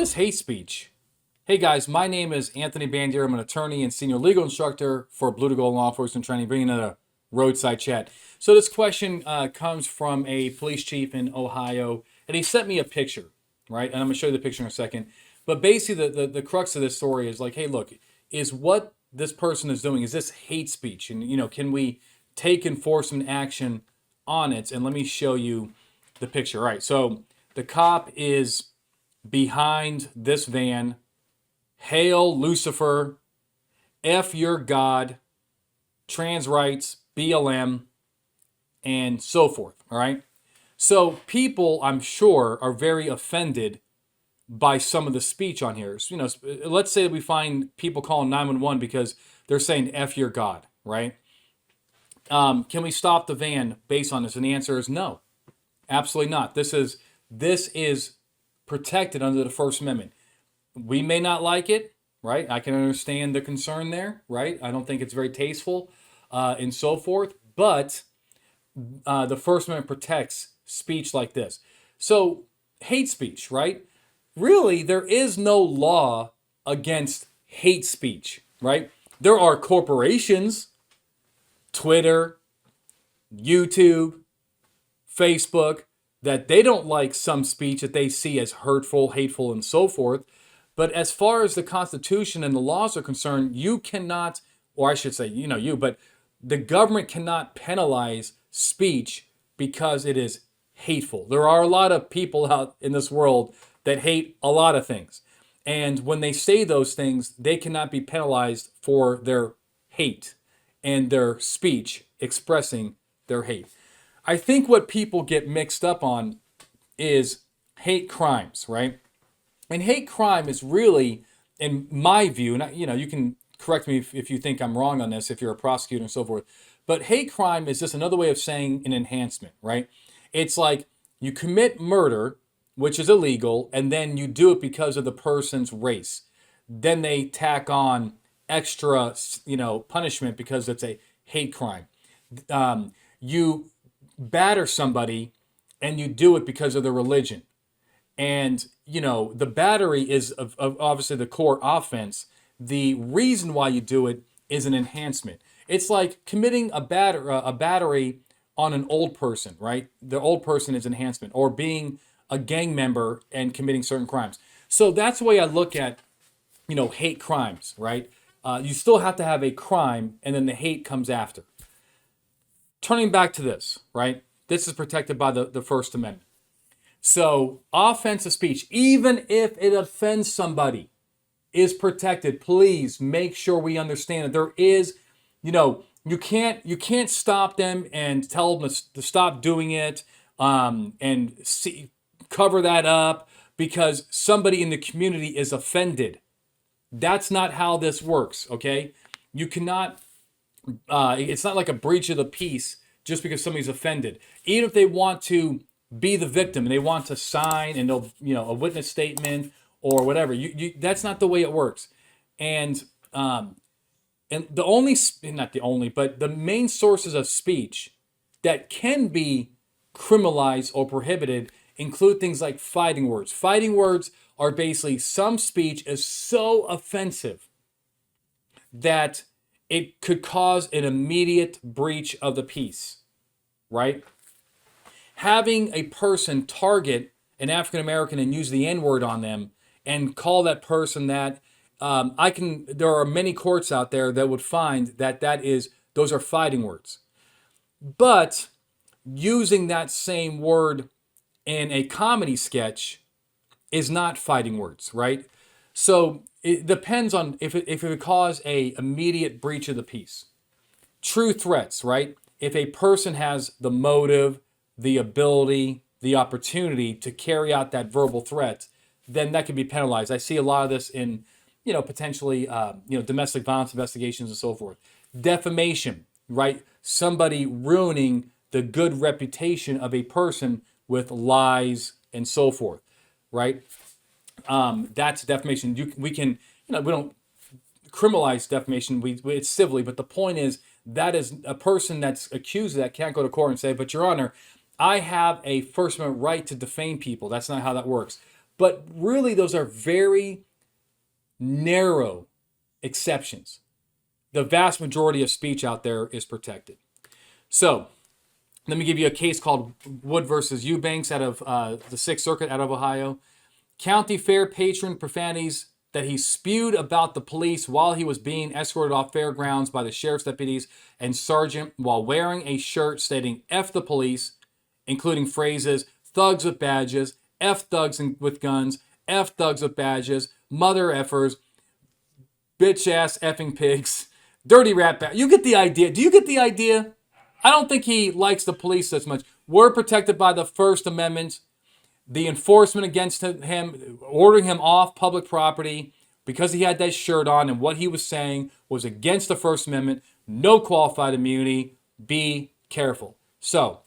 is hate speech? Hey guys, my name is Anthony Bandiero. I'm an attorney and senior legal instructor for Blue to Gold Law Enforcement Training, bringing in a roadside chat. So this question comes from a police chief in Ohio, and he sent me a picture, right? And I'm going to show you the picture in a second. But basically, the crux of this story is like, hey, look, is what this person is doing, is this hate speech? And, can we take enforcement action on it? And let me show you the picture. All right, so the cop is behind this van. Hail Lucifer, F your God, trans rights, BLM, and so forth. All right. So people, I'm sure, are very offended by some of the speech on here. Let's say we find people calling 911 because they're saying F your God, right? Can we stop the van based on this? And the answer is no, absolutely not. This is protected under the First Amendment. We may not like it, right? I can understand the concern there, right? I don't think it's very tasteful and so forth, but the First Amendment protects speech like this. So, hate speech, right? Really, there is no law against hate speech, right? There are corporations, Twitter, YouTube, Facebook, that they don't like some speech that they see as hurtful, hateful, and so forth. But as far as the Constitution and the laws are concerned, you cannot, or I should say, but the government cannot penalize speech because it is hateful. There are a lot of people out in this world that hate a lot of things. And when they say those things, they cannot be penalized for their hate and their speech expressing their hate. I think what people get mixed up on is hate crimes, right? And hate crime is really, in my view, and you can correct me if you think I'm wrong on this, if you're a prosecutor and so forth, but hate crime is just another way of saying an enhancement, right? It's like you commit murder, which is illegal, and then you do it because of the person's race. Then they tack on extra, punishment because it's a hate crime. You batter somebody and you do it because of their religion. And, the battery is of obviously the core offense. The reason why you do it is an enhancement. It's like committing a battery on an old person, right? The old person is enhancement, or being a gang member and committing certain crimes. So that's the way I look at, hate crimes, right? You still have to have a crime, and then the hate comes after. Turning back to this, right? This is protected by the First Amendment. So offensive speech, even if it offends somebody, is protected. Please make sure we understand that there is, you can't stop them and tell them to stop doing it, and cover that up because somebody in the community is offended. That's not how this works. Okay, you cannot. It's not like a breach of the peace just because somebody's offended. Even if they want to be the victim and they want to sign and they'll, a witness statement or whatever. That's not the way it works. And the only, not the only, but the main sources of speech that can be criminalized or prohibited include things like fighting words. Fighting words are basically some speech is so offensive that it could cause an immediate breach of the peace, right? Having a person target an African American and use the N-word on them and call that person that, there are many courts out there that would find that those are fighting words. But using that same word in a comedy sketch is not fighting words, right? So it depends on if it would cause a immediate breach of the peace. True threats, right? If a person has the motive, the ability, the opportunity to carry out that verbal threat, then that can be penalized. I see a lot of this in, potentially, domestic violence investigations and so forth. Defamation, right? Somebody ruining the good reputation of a person with lies and so forth, right? That's defamation. We don't criminalize defamation. It's civilly, but the point is that is a person that's accused of that can't go to court and say, but Your Honor, I have a First Amendment right to defame people. That's not how that works. But really, those are very narrow exceptions. The vast majority of speech out there is protected. So let me give you a case called Wood versus Eubanks out of the Sixth Circuit out of Ohio. County fair patron profanities that he spewed about the police while he was being escorted off fairgrounds by the sheriff's deputies and sergeant while wearing a shirt stating F the police, including phrases thugs with badges, F thugs with guns, F thugs with badges, mother effers, bitch ass effing pigs, dirty rat bat. You get the idea. Do you get the idea? I don't think he likes the police as much. We're protected by the First Amendment. The enforcement against him, ordering him off public property because he had that shirt on and what he was saying was against the First Amendment. No qualified immunity. Be careful. So,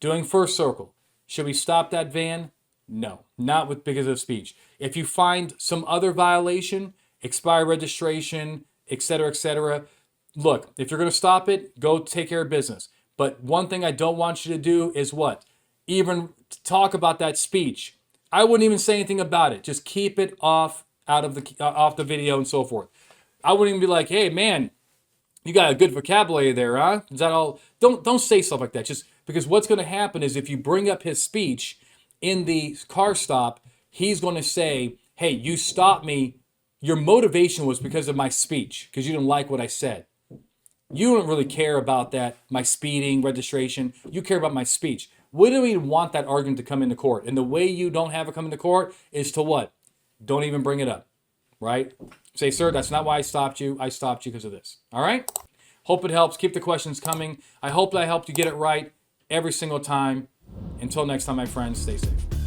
doing first circle. Should we stop that van? No, not because of speech. If you find some other violation, expired registration, etc., look, if you're going to stop it, go take care of business. But one thing I don't want you to do is what? Even talk about that speech. I wouldn't even say anything about it. Just keep it off the video and so forth. I wouldn't even be like, hey man, you got a good vocabulary there, huh? Is that all? Don't say stuff like that. Just because what's going to happen is if you bring up his speech in the car stop, he's going to say, hey, you stopped me. Your motivation was because of my speech, because you didn't like what I said. You don't really care about that, my speeding, registration. You care about my speech. We don't even want that argument to come into court. And the way you don't have it come into court is to what? Don't even bring it up, right? Say, sir, that's not why I stopped you. I stopped you because of this. All right? Hope it helps. Keep the questions coming. I hope that I helped you get it right every single time. Until next time, my friends, stay safe.